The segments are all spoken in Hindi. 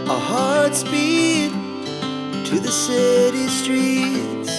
Our hearts beat to the city streets.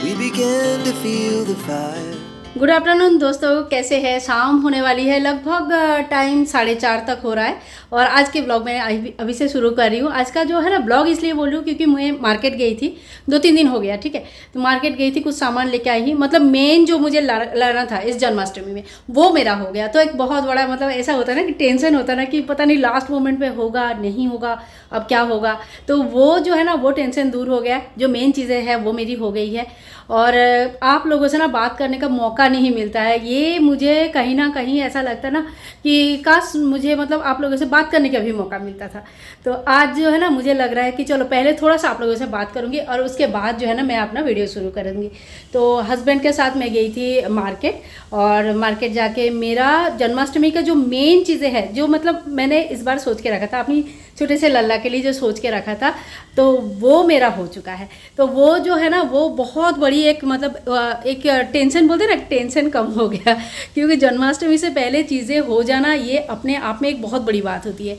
We began to feel the fire. Good afternoon दोस्तों, कैसे हैं? शाम होने वाली है, लगभग टाइम 4:30 तक हो रहा है और आज के ब्लॉग मैं अभी से शुरू कर रही हूँ। आज का जो है ना ब्लॉग इसलिए बोल रही हूँ क्योंकि मैं मार्केट गई थी, 2-3 दिन हो गया, ठीक है। तो मार्केट गई थी, कुछ सामान लेके आई ही, मतलब मेन जो मुझे लाना था इस जन्माष्टमी में वो मेरा हो गया। तो एक बहुत बड़ा मतलब ऐसा होता है ना कि टेंशन होता है ना कि पता नहीं लास्ट मोमेंट में होगा नहीं होगा, अब क्या होगा। तो वो जो है ना वो टेंशन दूर हो गया, जो मेन चीज़ें हैं वो मेरी हो गई है। और आप लोगों से ना बात करने का मौका नहीं मिलता है, ये मुझे कहीं ना कहीं ऐसा लगता है ना कि काश मुझे मतलब आप लोगों से बात करने का भी मौका मिलता था। तो आज जो है ना मुझे लग रहा है कि चलो पहले थोड़ा सा आप लोगों से बात करूंगी और उसके बाद जो है ना मैं अपना वीडियो शुरू करूंगी। तो हस्बैंड के साथ मैं गई थी मार्केट, और मार्केट जाके मेरा जन्माष्टमी का जो मेन चीज़ें हैं, जो मतलब मैंने इस बार सोच के रखा था अपनी छोटे से लल्ला के लिए, जो सोच के रखा था तो वो मेरा हो चुका है। तो वो जो है ना वो बहुत बड़ी एक मतलब एक टेंशन बोलते हैं ना, टेंशन कम हो गया, क्योंकि जन्माष्टमी से पहले चीज़ें हो जाना ये अपने आप में एक बहुत बड़ी बात होती है।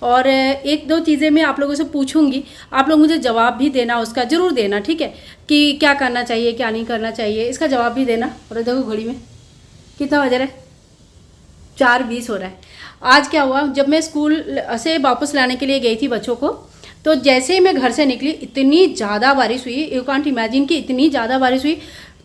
और एक दो चीज़ें मैं आप लोगों से पूछूंगी, आप लोग मुझे जवाब भी देना, उसका ज़रूर देना, ठीक है, कि क्या करना चाहिए क्या नहीं करना चाहिए, इसका जवाब भी देना। और देखो घड़ी में कितना बज रहा है, 4:20 हो रहा है। आज क्या हुआ, जब मैं स्कूल से वापस लाने के लिए गई थी बच्चों को, तो जैसे ही मैं घर से निकली इतनी ज़्यादा बारिश हुई, यू कांट इमेजिन कि इतनी ज़्यादा बारिश हुई।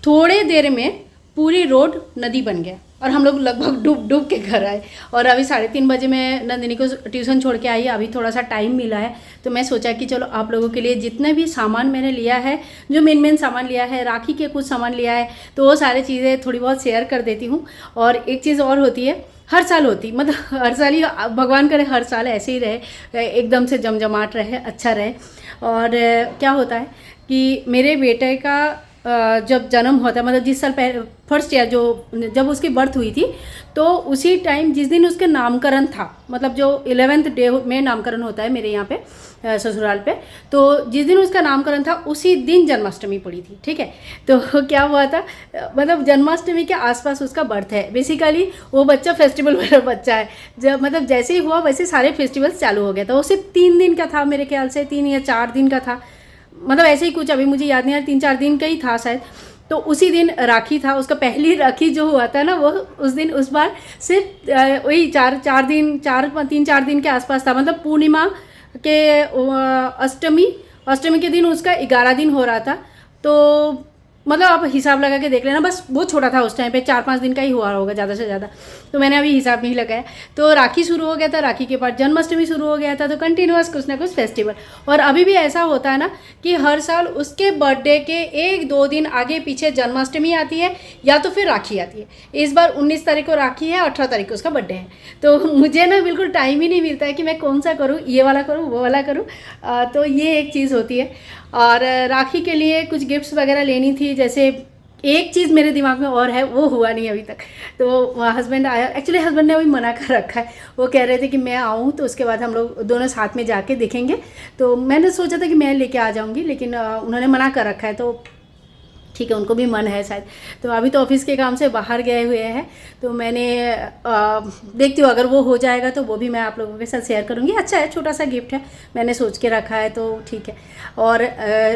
थोड़े देर में पूरी रोड नदी बन गया और हम लोग लगभग डूब डूब के घर आए। और अभी 3:30 बजे मैं नंदिनी को ट्यूशन छोड़ के आई, अभी थोड़ा सा टाइम मिला है तो मैं सोचा कि चलो आप लोगों के लिए जितने भी सामान मैंने लिया है, जो मेन सामान लिया है, राखी के कुछ सामान लिया है, तो वो सारी चीज़ें थोड़ी बहुत शेयर कर देती हूँ। और एक चीज़ और होती है, हर साल होती, मतलब हर साल ही, भगवान करे हर साल ऐसे ही रहे, एकदम से जमजमाट रहे, अच्छा रहे। और क्या होता है कि मेरे बेटे का जब जन्म होता है, मतलब जिस साल पहले फर्स्ट ईयर जो जब उसकी बर्थ हुई थी, तो उसी टाइम जिस दिन उसके नामकरण था, मतलब जो 11th डे में नामकरण होता है मेरे यहाँ पे ससुराल पे, तो जिस दिन उसका नामकरण था उसी दिन जन्माष्टमी पड़ी थी, ठीक है। तो क्या हुआ था, मतलब जन्माष्टमी के आसपास उसका बर्थ है। बेसिकली वो बच्चा फेस्टिवल वाला बच्चा है, जब मतलब जैसे ही हुआ वैसे सारे फेस्टिवल्स चालू हो गया था। वो सिर्फ 3 दिन का था, मेरे ख्याल से 3 या 4 दिन का था, मतलब ऐसे ही कुछ, अभी मुझे याद नहीं आ रहा, 3-4 दिन का ही था शायद। तो उसी दिन राखी था, उसका पहली राखी जो हुआ था ना वो उस दिन, उस बार सिर्फ वही 3-4 दिन के आसपास था, मतलब पूर्णिमा के अष्टमी के दिन उसका 11 दिन हो रहा था। तो मतलब आप हिसाब लगा के देख लेना, बस वो छोटा था उस टाइम पे, 4-5 दिन का ही हुआ होगा ज़्यादा से ज़्यादा, तो मैंने अभी हिसाब नहीं लगाया। तो राखी शुरू हो गया था, राखी के बाद जन्माष्टमी शुरू हो गया था, तो कंटिन्यूअस कुछ ना कुछ फेस्टिवल। और अभी भी ऐसा होता है ना कि हर साल उसके बर्थडे के 1-2 दिन आगे पीछे जन्माष्टमी आती है या तो फिर राखी आती है। इस बार 19 तारीख को राखी है, 18 तारीख को उसका बर्थडे है। तो मुझे ना बिल्कुल टाइम ही नहीं मिलता है कि मैं कौन सा करूँ, ये वाला करूँ वो वाला करूँ। तो ये एक चीज़ होती है। और राखी के लिए कुछ गिफ्ट्स वगैरह लेनी थी, जैसे एक चीज़ मेरे दिमाग में और है, वो हुआ नहीं अभी तक। तो हस्बैंड आया, एक्चुअली हस्बैंड ने अभी मना कर रखा है, वो कह रहे थे कि मैं आऊँ तो उसके बाद हम लोग दोनों साथ में जाके देखेंगे। तो मैंने सोचा था कि मैं लेके आ जाऊँगी, लेकिन उन्होंने मना कर रखा है, तो ठीक है, उनको भी मन है शायद। तो अभी तो ऑफिस के काम से बाहर गए हुए हैं, तो मैंने देखती हूँ अगर वो हो जाएगा तो वो भी मैं आप लोगों के साथ शेयर करूँगी। अच्छा है, छोटा सा गिफ्ट है, मैंने सोच के रखा है, तो ठीक है। और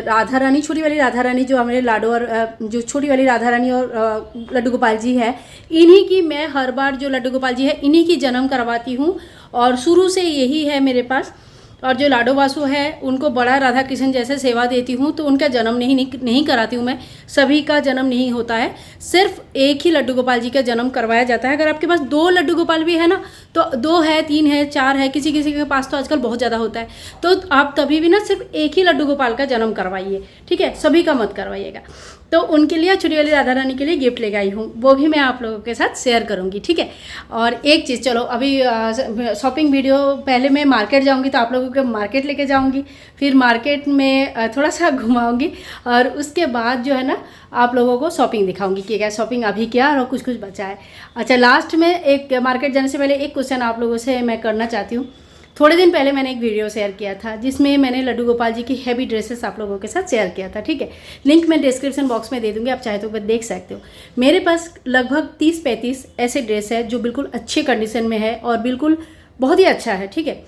राधा रानी, छोटी वाली राधा रानी, जो हमारे लाडो और जो छोटी वाली राधा रानी और लड्डू गोपाल जी है, इन्हीं की मैं हर बार, जो लड्डू गोपाल जी है इन्हीं की जन्म करवाती हूँ, और शुरू से यही है मेरे पास। और जो लाडो वासु है उनको बड़ा राधा कृष्ण जैसे सेवा देती हूँ, तो उनका जन्म नहीं कराती हूँ मैं, सभी का जन्म नहीं होता है, सिर्फ एक ही लड्डू गोपाल जी का जन्म करवाया जाता है। अगर आपके पास 2 लड्डू गोपाल भी है ना, तो 2 है, 3 है, 4 है, किसी किसी के पास तो आजकल बहुत ज़्यादा होता है, तो आप तभी भी ना सिर्फ एक ही लड्डू गोपाल का जन्म करवाइए, ठीक है, सभी का मत करवाइएगा। तो उनके लिए, छोटी वाली राधा रानी के लिए गिफ्ट लेके आई हूँ, वो भी मैं आप लोगों के साथ शेयर करूँगी, ठीक है। और एक चीज़, चलो अभी शॉपिंग वीडियो, पहले मैं मार्केट जाऊँगी तो आप लोगों को मार्केट लेके जाऊँगी, फिर मार्केट में थोड़ा सा घुमाऊँगी, और उसके बाद जो है ना आप लोगों को शॉपिंग दिखाऊंगी कि क्या शॉपिंग अभी किया और कुछ कुछ बचा है। अच्छा, लास्ट में एक, मार्केट जाने से पहले एक क्वेश्चन आप लोगों से मैं करना चाहती हूँ। थोड़े दिन पहले मैंने एक वीडियो शेयर किया था जिसमें मैंने लड्डू गोपाल जी की हैवी ड्रेसेस आप लोगों के साथ शेयर किया था, ठीक है। लिंक मैं डिस्क्रिप्शन बॉक्स में दे दूंगी, आप चाहे तो वो देख सकते हो। मेरे पास लगभग 30-35 ऐसे ड्रेस है जो बिल्कुल अच्छे कंडीशन में है और बिल्कुल बहुत ही अच्छा है, ठीक है।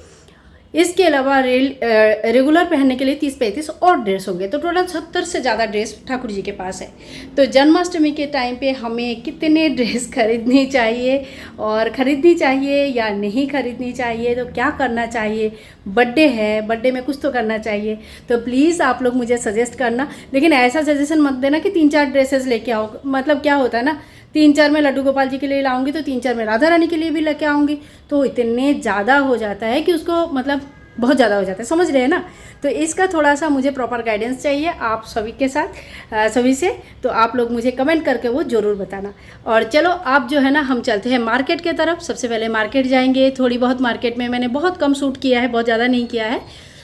इसके अलावा रेगुलर पहनने के लिए 30-35 और ड्रेस होंगे, तो टोटल 70 से ज़्यादा ड्रेस ठाकुर जी के पास है। तो जन्माष्टमी के टाइम पे हमें कितने ड्रेस खरीदनी चाहिए और ख़रीदनी चाहिए या नहीं खरीदनी चाहिए, तो क्या करना चाहिए, बर्थडे है, बर्थडे में कुछ तो करना चाहिए। तो प्लीज़ आप लोग मुझे सजेस्ट करना, लेकिन ऐसा सजेशन मत देना कि 3-4 ड्रेसेस लेके आओ। मतलब क्या होता है ना, 3-4 मैं लड्डू गोपाल जी के लिए लाऊंगी तो 3-4 मैं राधा रानी के लिए भी लेके आऊँगी, तो इतने ज़्यादा हो जाता है कि उसको मतलब बहुत ज़्यादा हो जाता है, समझ रहे हैं ना। तो इसका थोड़ा सा मुझे प्रॉपर गाइडेंस चाहिए आप सभी के साथ, सभी से। तो आप लोग मुझे कमेंट करके वो ज़रूर बताना। और चलो आप जो है ना, हम चलते हैं मार्केट के तरफ। सबसे पहले मार्केट जाएंगे, थोड़ी बहुत मार्केट में मैंने बहुत कम शूट किया है, बहुत ज़्यादा नहीं किया है,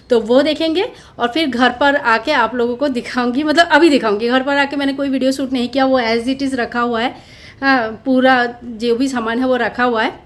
तो वो देखेंगे। और फिर घर पर आके आप लोगों को दिखाऊंगी, मतलब अभी दिखाऊंगी। घर पर आके मैंने कोई वीडियो शूट नहीं किया, वो एज इट इज़ रखा हुआ है। हाँ, पूरा जो भी सामान है वो रखा हुआ है,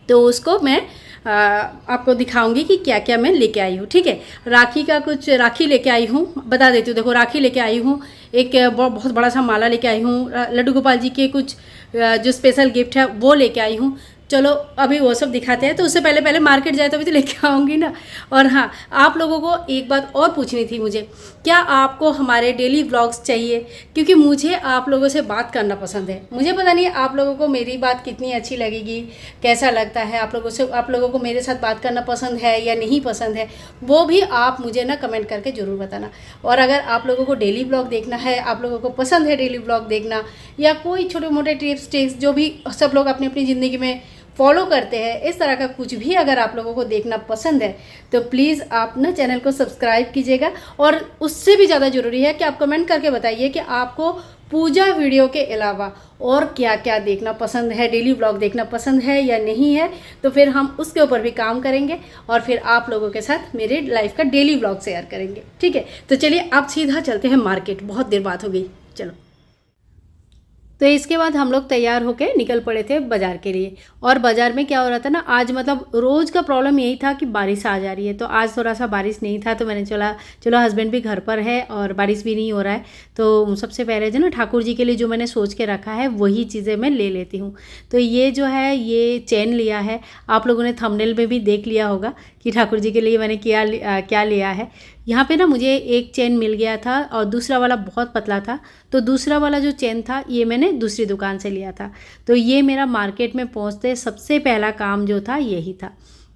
तो उसको मैं आपको दिखाऊंगी कि क्या क्या मैं लेके आई हूँ। ठीक है, राखी का कुछ राखी लेके आई हूँ, बता देती हूँ। देखो, राखी लेके आई हूँ, एक बहुत बड़ा सा माला लेके आई हूँ, लड्डू गोपाल जी के कुछ जो स्पेशल गिफ्ट है वो लेके आई हूँ। चलो अभी वो सब दिखाते हैं। तो उससे पहले मार्केट जाए तो अभी तो लेके आऊँगी ना। और हाँ, आप लोगों को एक बात और पूछनी थी मुझे, क्या आपको हमारे डेली व्लॉग्स चाहिए? क्योंकि मुझे आप लोगों से बात करना पसंद है। मुझे पता नहीं आप लोगों को मेरी बात कितनी अच्छी लगेगी, कैसा लगता है आप लोगों को मेरे साथ बात करना पसंद है या नहीं पसंद है, वो भी आप मुझे ना कमेंट करके ज़रूर बताना। और अगर आप लोगों को डेली व्लॉग देखना है, आप लोगों को पसंद है डेली व्लॉग देखना, या कोई छोटे मोटे टिप्स ट्रिक्स जो भी सब लोग अपनी अपनी ज़िंदगी में फॉलो करते हैं, इस तरह का कुछ भी अगर आप लोगों को देखना पसंद है, तो प्लीज़ आप ना चैनल को सब्सक्राइब कीजिएगा। और उससे भी ज़्यादा ज़रूरी है कि आप कमेंट करके बताइए कि आपको पूजा वीडियो के अलावा और क्या क्या देखना पसंद है, डेली व्लॉग देखना पसंद है या नहीं है। तो फिर हम उसके ऊपर भी काम करेंगे और फिर आप लोगों के साथ मेरे लाइफ का डेली व्लॉग शेयर करेंगे। ठीक है, तो चलिए आप सीधा चलते हैं मार्केट, बहुत देर बात हो गई। चलो, तो इसके बाद हम लोग तैयार होके निकल पड़े थे बाज़ार के लिए। और बाज़ार में क्या हो रहा था ना, आज मतलब रोज़ का प्रॉब्लम यही था कि बारिश आ जा रही है। तो आज थोड़ा सा बारिश नहीं था, तो मैंने चलो हस्बैंड भी घर पर है और बारिश भी नहीं हो रहा है, तो सबसे पहले जो ना ठाकुर जी के लिए जो मैंने सोच के रखा है वही चीज़ें मैं ले लेती हूँ। तो ये जो है, ये चेन लिया है, आप लोगों ने थंबनेल में भी देख लिया होगा कि ठाकुर जी के लिए मैंने क्या लिया है। यहाँ पे ना मुझे एक चेन मिल गया था और दूसरा वाला बहुत पतला था, तो दूसरा वाला जो चेन था ये मैंने दूसरी दुकान से लिया था। तो ये मेरा मार्केट में पहुँचते सबसे पहला काम जो था यही था।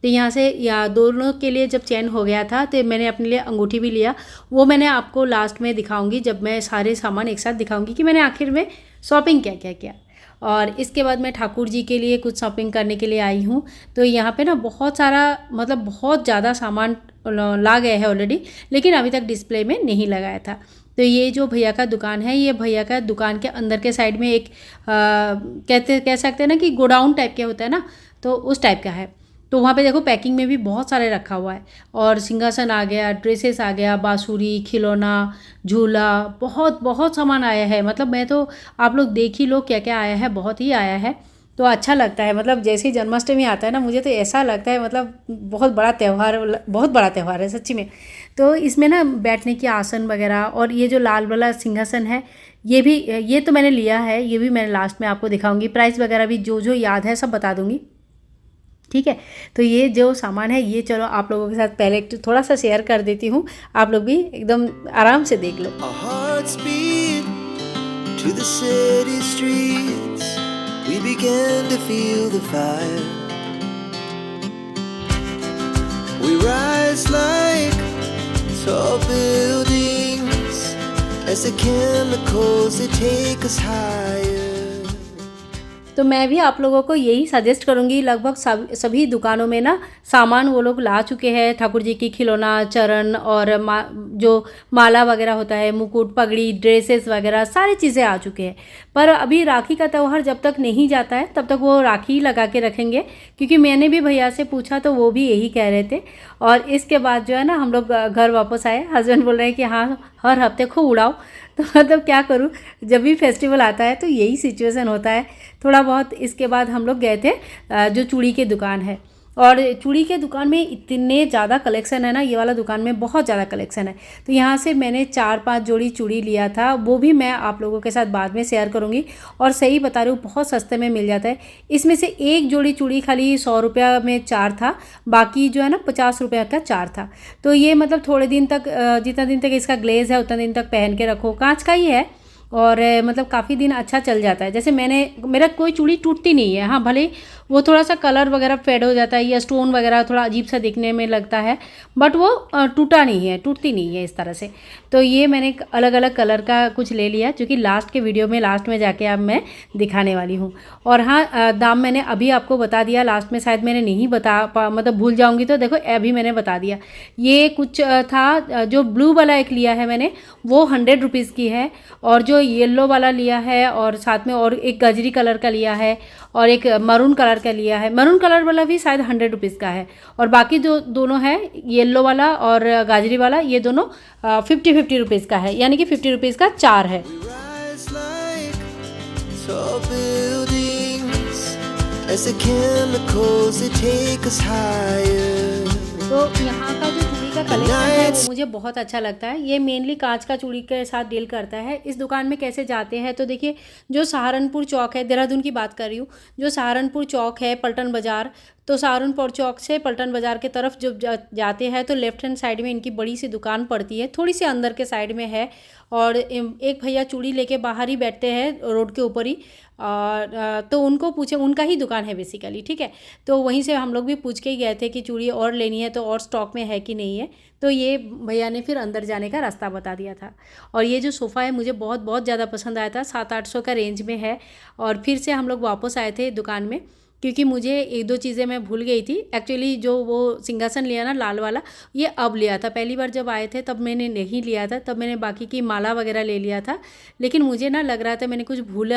तो यहाँ से या दोनों के लिए जब चेन हो गया था, तो मैंने अपने लिए अंगूठी भी लिया। वो मैंने आपको लास्ट में दिखाऊंगी, जब मैं सारे सामान एक साथ दिखाऊंगी कि मैंने आखिर में शॉपिंग क्या क्या किया। और इसके बाद मैं ठाकुर जी के लिए कुछ शॉपिंग करने के लिए आई हूँ। तो यहाँ पे ना बहुत सारा, मतलब बहुत ज़्यादा सामान ला गए हैं ऑलरेडी, लेकिन अभी तक डिस्प्ले में नहीं लगाया था। तो ये जो भैया का दुकान है, ये भैया का दुकान के अंदर के साइड में एक कह सकते हैं ना कि गोडाउन टाइप के होता है ना, तो उस टाइप का है। तो वहाँ पे देखो पैकिंग में भी बहुत सारे रखा हुआ है, और सिंहासन आ गया, ड्रेसेस आ गया, बांसुरी, खिलौना, झूला, बहुत बहुत सामान आया है। मतलब मैं तो, आप लोग देख ही लो क्या क्या आया है, बहुत ही आया है। तो अच्छा लगता है, मतलब जैसे ही जन्माष्टमी आता है ना, मुझे तो ऐसा लगता है मतलब बहुत बड़ा त्यौहार है सच्ची में। तो इसमें ना बैठने की आसन वगैरह, और ये जो लाल वाला सिंहासन है, ये तो मैंने लिया है, ये भी मैंने लास्ट में आपको दिखाऊंगी। प्राइस वगैरह भी जो जो याद है सब बता दूंगी। ठीक है, तो ये जो सामान है, ये चलो आप लोगों के साथ पहले थोड़ा सा शेयर कर देती हूँ, आप लोग भी एकदम आराम से देख लो। Our hearts beat to the city streets. We began to feel the fire. We rise like tall buildings as the chemicals they take us higher. तो मैं भी आप लोगों को यही सजेस्ट करूँगी, लगभग सभी दुकानों में ना सामान वो लोग ला चुके हैं। ठाकुर जी की खिलौना, चरण और जो माला वगैरह होता है, मुकुट, पगड़ी, ड्रेसेस वगैरह सारी चीज़ें आ चुके हैं। पर अभी राखी का त्यौहार जब तक नहीं जाता है तब तक वो राखी लगा के रखेंगे, क्योंकि मैंने भी भैया से पूछा तो वो भी यही कह रहे थे। और इसके बाद जो है ना, हम लोग घर वापस आए। हस्बैंड बोल रहे हैं कि हाँ, हर हफ्ते खूब उड़ाओ। तो मतलब क्या करूँ, जब भी फेस्टिवल आता है तो यही सिचुएशन होता है थोड़ा बहुत। इसके बाद हम लोग गए थे जो चूड़ी की दुकान है, और चूड़ी के दुकान में इतने ज़्यादा कलेक्शन है ना, ये वाला दुकान में बहुत ज़्यादा कलेक्शन है। तो यहाँ से मैंने 4-5 जोड़ी चूड़ी लिया था, वो भी मैं आप लोगों के साथ बाद में शेयर करूँगी। और सही बता रही हूँ, बहुत सस्ते में मिल जाता है। इसमें से एक जोड़ी चूड़ी खाली 100 रुपया में 4 था, बाकी जो है ना 50 रुपये का 4 था। तो ये मतलब थोड़े दिन तक, जितना दिन तक इसका ग्लेज़ है उतना दिन तक पहन के रखो, कांच का ही है और मतलब काफ़ी दिन अच्छा चल जाता है। जैसे मेरा कोई चूड़ी टूटती नहीं है। हाँ, भले वो थोड़ा सा कलर वगैरह फेड हो जाता है या स्टोन वगैरह थोड़ा अजीब सा दिखने में लगता है, बट वो टूटती नहीं है इस तरह से। तो ये मैंने अलग अलग कलर का कुछ ले लिया, जो कि लास्ट के वीडियो में लास्ट में जाके अब मैं दिखाने वाली हूँ। और हाँ, दाम मैंने अभी आपको बता दिया, लास्ट में शायद मैंने नहीं मतलब भूल जाऊँगी तो देखो अभी मैंने बता दिया। ये कुछ था, जो ब्लू वाला एक लिया है मैंने, वो 100 रुपीज़ की है। और जो येलो वाला लिया है और साथ में और एक गजरी कलर का लिया है और एक मरून कलर का लिया है। मरून कलर वाला भी शायद 100 रुपीज़ का है। और बाकी जो दोनों है, येलो वाला और गाजरी वाला, ये दोनों 50 रुपीज़ का है, यानी कि 50 रुपीज़ का 4 है। We rise like tall buildings as the chemicals they take us higher. तो यहाँ का जो चूड़ी का कलेक्शन है वो मुझे बहुत अच्छा लगता है। ये मेनली कांच का चूड़ी के साथ डील करता है। इस दुकान में कैसे जाते हैं तो देखिए, जो सहारनपुर चौक है, देहरादून की बात कर रही हूँ, जो सहारनपुर चौक है, पलटन बाज़ार, तो सहारनपुर चौक से पलटन बाज़ार के तरफ जब जाते हैं तो लेफ्ट हैंड साइड में इनकी बड़ी सी दुकान पड़ती है, थोड़ी सी अंदर के साइड में है। और एक भैया चूड़ी लेके बाहर ही बैठते हैं रोड के ऊपर ही, और तो उनको पूछे, उनका ही दुकान है बेसिकली, ठीक है। तो वहीं से हम लोग भी पूछ के ही गए थे कि चूड़ी और लेनी है तो और स्टॉक में है कि नहीं है। तो ये भैया ने फिर अंदर जाने का रास्ता बता दिया था। और ये जो सोफ़ा है मुझे बहुत बहुत ज़्यादा पसंद आया था, 700-800 का रेंज में है। और फिर से हम लोग वापस आए थे दुकान में, क्योंकि मुझे 1-2 चीज़ें मैं भूल गई थी। एक्चुअली जो वो सिंहासन लिया ना लाल वाला, ये अब लिया था। पहली बार जब आए थे तब मैंने नहीं लिया था, तब मैंने बाकी की माला वगैरह ले लिया था। लेकिन मुझे ना लग रहा था मैंने कुछ भूल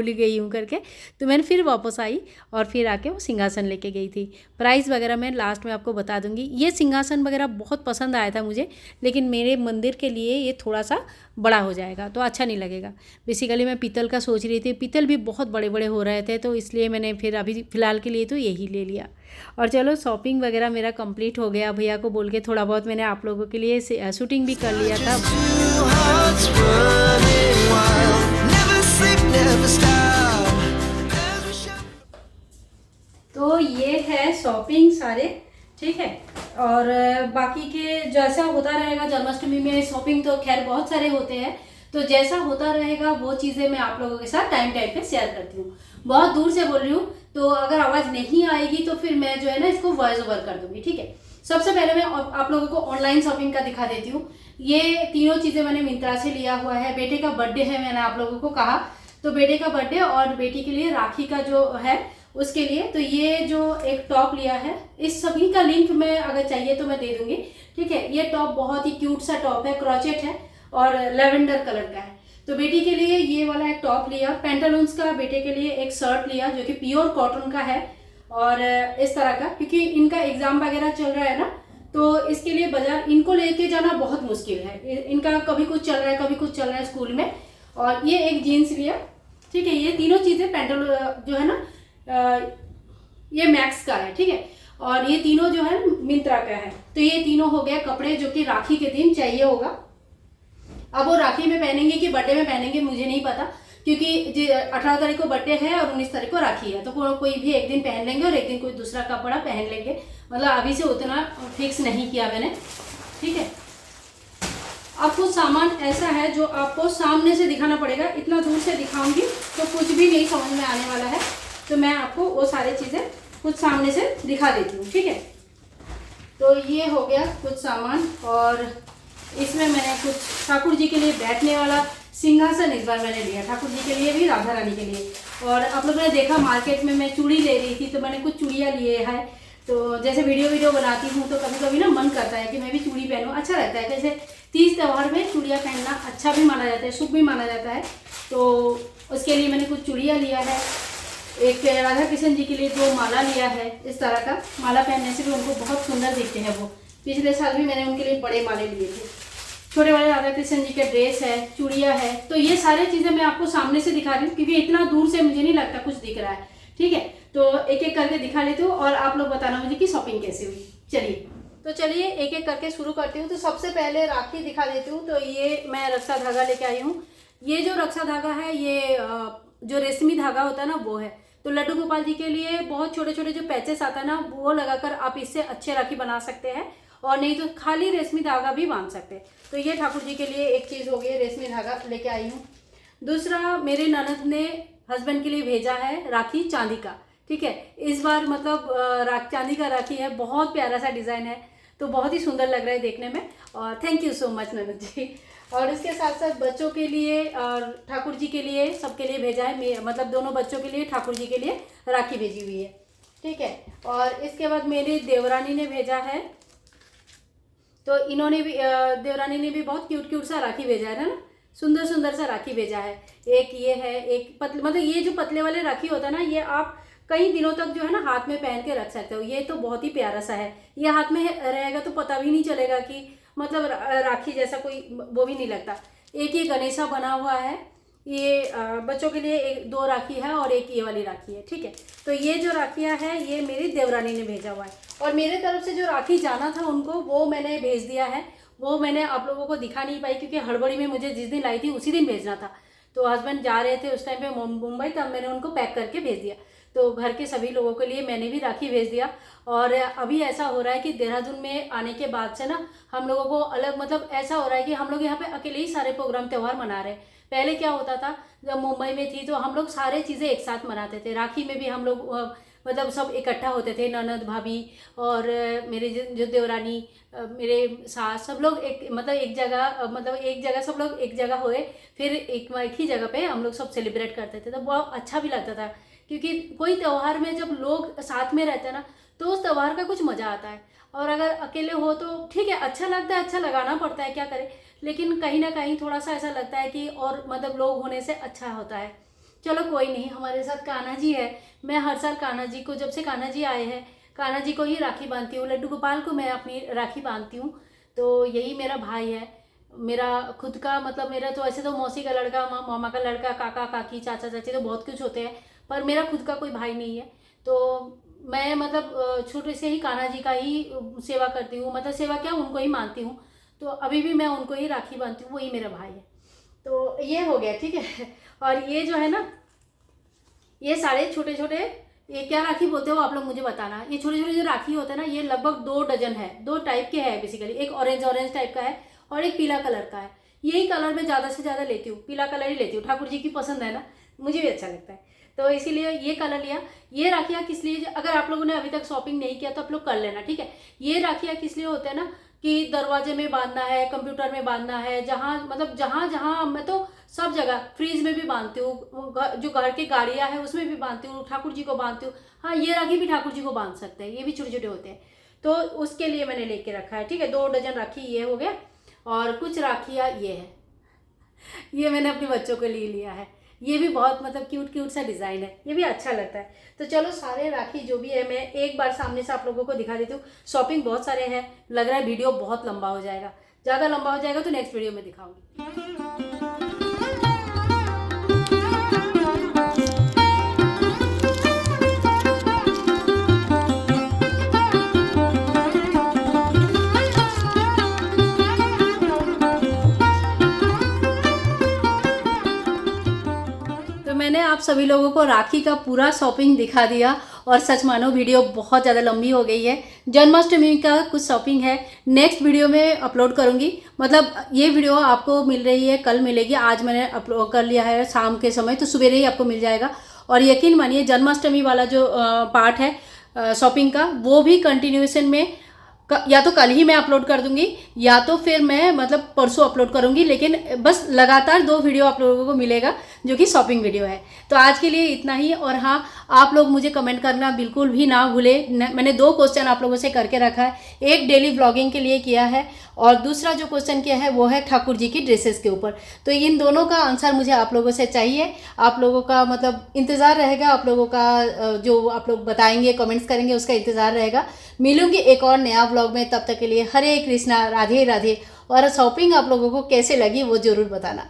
गई हूँ करके, तो मैंने फिर वापस आई और फिर आके वो सिंहासन लेके गई थी। प्राइस वगैरह मैं लास्ट में आपको बता दूँगी। ये सिंहासन वगैरह बहुत पसंद आया था मुझे, लेकिन मेरे मंदिर के लिए ये थोड़ा सा बड़ा हो जाएगा तो अच्छा नहीं लगेगा। बेसिकली मैं पीतल का सोच रही थी, पीतल भी बहुत बड़े बड़े हो रहे थे, तो इसलिए मैंने फिर अभी फ़िलहाल के लिए तो यही ले लिया। और चलो, शॉपिंग वगैरह मेरा कंप्लीट हो गया। भैया को बोल के थोड़ा बहुत मैंने आप लोगों के लिए शूटिंग भी कर लिया था। Two hearts running wild, never sleep, never stop. As we shine. तो ये है शॉपिंग सारे, ठीक है। और बाकी के जैसा होता रहेगा, जन्माष्टमी में शॉपिंग तो खैर बहुत सारे होते हैं, तो जैसा होता रहेगा वो चीज़ें मैं आप लोगों के साथ टाइम पे शेयर करती हूँ। बहुत दूर से बोल रही हूँ, तो अगर आवाज़ नहीं आएगी तो फिर मैं जो है ना इसको वॉइस ओवर कर दूँगी, ठीक है। सबसे पहले मैं आप लोगों को ऑनलाइन शॉपिंग का दिखा देती हूँ। ये तीनों चीज़ें मैंने मिंत्रा से लिया हुआ है। बेटे का बर्थडे है, मैंने आप लोगों को कहा, तो बेटे का बर्थडे और बेटी के लिए राखी का जो है उसके लिए, तो ये जो एक टॉप लिया है, इस सभी का लिंक मैं अगर चाहिए तो मैं दे दूंगी, ठीक है। ये टॉप बहुत ही क्यूट सा टॉप है, क्रॉचेट है और लेवेंडर कलर का है। तो बेटी के लिए ये वाला एक टॉप लिया, पेंटालून्स का बेटे के लिए एक शर्ट लिया जो कि प्योर कॉटन का है और इस तरह का, क्योंकि इनका एग्जाम वगैरह चल रहा है ना, तो इसके लिए बाजार इनको लेके जाना बहुत मुश्किल है। इनका कभी कुछ चल रहा है, कभी कुछ चल रहा है स्कूल में। और ये एक जीन्स लिया, ठीक है। ये तीनों चीज़ें पेंटालून जो है ना, ये मैक्स का है, ठीक है। और ये तीनों जो है मिंत्रा का है। तो ये तीनों हो गया कपड़े जो कि राखी के दिन चाहिए होगा। अब वो राखी में पहनेंगे कि बर्थडे में पहनेंगे मुझे नहीं पता, क्योंकि 18 तारीख को बर्थडे है और 19 तारीख को राखी है, तो कोई भी एक दिन पहन लेंगे और एक दिन कोई दूसरा कपड़ा पहन लेंगे। मतलब अभी से उतना फिक्स नहीं किया मैंने, ठीक है। अब कुछ सामान ऐसा है जो आपको सामने से दिखाना पड़ेगा, इतना दूर से दिखाऊंगी तो कुछ भी नहीं समझ में आने वाला है, तो मैं आपको वो सारी चीज़ें कुछ सामने से दिखा देती हूँ, ठीक है। तो ये हो गया कुछ सामान, और इसमें मैंने कुछ ठाकुर जी के लिए बैठने वाला सिंहासन इस बार मैंने लिया, ठाकुर जी के लिए भी, राधा रानी के लिए। और आप लोगों ने देखा मार्केट में मैं चूड़ी ले रही थी, तो मैंने कुछ चूड़ियाँ लिए हैं। तो जैसे वीडियो बनाती हूँ तो कभी कभी ना मन करता है कि मैं भी चूड़ी पहनूँ, अच्छा लगता है। जैसे तीज त्यौहार में चूड़ियाँ पहनना अच्छा भी माना जाता है, शुभ भी माना जाता है, तो उसके लिए मैंने कुछ चूड़ियाँ लिया है। एक राधा कृष्ण जी के लिए 2 माला लिया है, इस तरह का माला पहनने से भी उनको बहुत सुंदर दिखते हैं वो। पिछले साल भी मैंने उनके लिए बड़े माले लिए थे। छोटे वाले राधा कृष्ण जी के ड्रेस है, चूड़ियाँ है, तो ये सारी चीज़ें मैं आपको सामने से दिखा रही हूँ, क्योंकि इतना दूर से मुझे नहीं लगता कुछ दिख रहा है, ठीक है। तो एक एक करके दिखा लेती हूँ और आप लोग बताना मुझे कि शॉपिंग कैसी हुई। चलिए तो चलिए एक एक करके शुरू करती हूँ। तो सबसे पहले राखी दिखा देती हूँ। तो ये मैं रक्षा धागा लेके आई हूँ। ये जो रक्षा धागा है ये जो रेशमी धागा होता है ना वो है। तो लड्डू गोपाल जी के लिए बहुत छोटे छोटे जो पैचेस आता है ना वो लगाकर आप इससे अच्छे राखी बना सकते हैं, और नहीं तो खाली रेशमी धागा भी बांध सकते हैं। तो ये ठाकुर जी के लिए एक चीज़ हो गई, रेशमी धागा लेके आई हूँ। दूसरा मेरे ननद ने हस्बैंड के लिए भेजा है राखी चांदी का, ठीक है। इस बार मतलब चांदी का राखी है, बहुत प्यारा सा डिज़ाइन है, तो बहुत ही सुंदर लग रहा है देखने में। और थैंक यू सो मच ननद जी। और इसके साथ साथ बच्चों के लिए और ठाकुर जी के लिए सबके लिए भेजा है, मतलब दोनों बच्चों के लिए ठाकुर जी के लिए राखी भेजी हुई है, ठीक है। और इसके बाद मेरी देवरानी ने भेजा है, तो इन्होंने भी देवरानी ने भी बहुत क्यूट क्यूट सा राखी भेजा है ना, सुंदर सुंदर सा राखी भेजा है। एक ये है, एक पतले, मतलब ये जो पतले वाले राखी होता है ना ये आप कई दिनों तक जो है ना हाथ में पहन के रख सकते हो। ये तो बहुत ही प्यारा सा है, ये हाथ में रहेगा तो पता भी नहीं चलेगा कि मतलब राखी जैसा कोई वो भी नहीं लगता। एक ये गणेशा बना हुआ है, ये बच्चों के लिए एक दो राखी है और एक ये वाली राखी है, ठीक है। तो ये जो राखियाँ हैं ये मेरी देवरानी ने भेजा हुआ है, और मेरे तरफ से जो राखी जाना था उनको वो मैंने भेज दिया है। वो मैंने आप लोगों को दिखा नहीं पाई क्योंकि हड़बड़ी में मुझे जिस दिन लाई थी उसी दिन भेजना था। तो हस्बैंड जा रहे थे उस टाइम पे मुंबई, तब मैंने उनको पैक करके भेज दिया। तो घर के सभी लोगों के लिए मैंने भी राखी भेज दिया। और अभी ऐसा हो रहा है कि देहरादून में आने के बाद से ना हम लोगों को अलग, मतलब ऐसा हो रहा है कि हम लोग यहाँ पे अकेले ही सारे प्रोग्राम त्यौहार मना रहे हैं। पहले क्या होता था, जब मुंबई में थी तो हम लोग सारे चीज़ें एक साथ मनाते थे। राखी में भी हम लोग मतलब सब इकट्ठा होते थे, ननद भाभी और मेरे जो देवरानी, मेरे सास, सब लोग एक मतलब एक जगह सब लोग एक जगह हुए, फिर एक ही जगह पे हम लोग सब सेलिब्रेट करते थे। तो बहुत अच्छा भी लगता था क्योंकि कोई त्यौहार में जब लोग साथ में रहते हैं ना तो उस त्यौहार का कुछ मज़ा आता है। और अगर अकेले हो तो ठीक है, अच्छा लगता है, अच्छा लगाना पड़ता है, क्या करें, लेकिन कहीं ना कहीं थोड़ा सा ऐसा लगता है कि और मतलब लोग होने से अच्छा होता है। चलो कोई नहीं, हमारे साथ कान्हा जी है। मैं हर साल कान्हा जी को, जब से कान्हा जी आए हैं, कान्हा जी को ही राखी बांधती हूँ। लड्डू गोपाल को मैं अपनी राखी बांधती हूँ। तो यही मेरा भाई है, मेरा खुद का, मतलब मेरा तो ऐसे तो मौसी का लड़का, मामा का लड़का, काका काकी, चाचा चाची तो बहुत कुछ होते हैं, पर मेरा खुद का कोई भाई नहीं है। तो मैं मतलब छोटे से ही कान्हा जी का ही सेवा करती हूँ, मतलब सेवा क्या, उनको ही मानती हूँ। तो अभी भी मैं उनको ही राखी बांधती हूँ, वही मेरा भाई है। तो ये हो गया, ठीक है। और ये जो है ना, ये सारे छोटे छोटे, ये क्या राखी बोलते हो आप लोग मुझे बताना। ये छोटे छोटे जो राखी होते हैं ना ये लगभग 2 डजन है, 2 टाइप के हैं बेसिकली। एक ऑरेंज टाइप का है और एक पीला कलर का है। यही कलर मैं ज़्यादा से ज़्यादा लेती हूँ, पीला कलर ही लेती हूँ। ठाकुर जी की पसंद है ना, मुझे भी अच्छा लगता है, तो इसीलिए ये कलर लिया। ये राखियाँ किस लिए, अगर आप लोगों ने अभी तक शॉपिंग नहीं किया तो आप लोग कर लेना, ठीक है। ये राखियाँ किस लिए होते हैं ना कि दरवाजे में बांधना है, कंप्यूटर में बांधना है, जहाँ मतलब जहाँ जहाँ, मैं तो सब जगह, फ्रीज में भी बांधती हूँ, जो घर की गाड़ियाँ हैं उसमें भी बांधती हूँ, ठाकुर जी को बांधती हूँ। हाँ, ये राखी भी ठाकुर जी को बांध सकते हैं, ये भी छोटे छोटे होते हैं, तो उसके लिए मैंने लेके रखा है, ठीक है। 2 डजन राखी ये हो गया, और कुछ राखियाँ ये है, ये मैंने अपने बच्चों के लिए लिया है। ये भी बहुत मतलब क्यूट सा डिज़ाइन है, ये भी अच्छा लगता है। तो चलो सारे राखी जो भी है मैं एक बार सामने से आप लोगों को दिखा देती हूँ। शॉपिंग बहुत सारे हैं, लग रहा है वीडियो बहुत लंबा हो जाएगा, ज़्यादा लंबा हो जाएगा तो नेक्स्ट वीडियो में दिखाऊंगी। मैंने आप सभी लोगों को राखी का पूरा शॉपिंग दिखा दिया, और सच मानो वीडियो बहुत ज़्यादा लंबी हो गई है। जन्माष्टमी का कुछ शॉपिंग है, नेक्स्ट वीडियो में अपलोड करूँगी। मतलब ये वीडियो आपको मिल रही है, कल मिलेगी, आज मैंने अपलोड कर लिया है शाम के समय, तो सवेरे ही आपको मिल जाएगा। और यकीन मानिए जन्माष्टमी वाला जो पार्ट है शॉपिंग का, वो भी कंटिन्यूएशन में या तो कल ही मैं अपलोड कर दूंगी या तो फिर मैं मतलब परसों अपलोड करूंगी, लेकिन बस लगातार 2 वीडियो आप लोगों को मिलेगा जो कि शॉपिंग वीडियो है। तो आज के लिए इतना ही। और हाँ, आप लोग मुझे कमेंट करना बिल्कुल भी ना भूले। मैंने 2 क्वेश्चन आप लोगों से करके रखा है, एक डेली ब्लॉगिंग के लिए किया है और दूसरा जो क्वेश्चन किया है वो है ठाकुर जी की ड्रेसेस के ऊपर। तो इन दोनों का आंसर मुझे आप लोगों से चाहिए, आप लोगों का मतलब इंतज़ार रहेगा, आप लोगों का जो आप लोग बताएंगे, कमेंट्स करेंगे, उसका इंतज़ार रहेगा। मिलूंगी एक और नया ब्लॉग में, तब तक के लिए हरे कृष्णा, राधे राधे। और शॉपिंग आप लोगों को कैसे लगी वो ज़रूर बताना।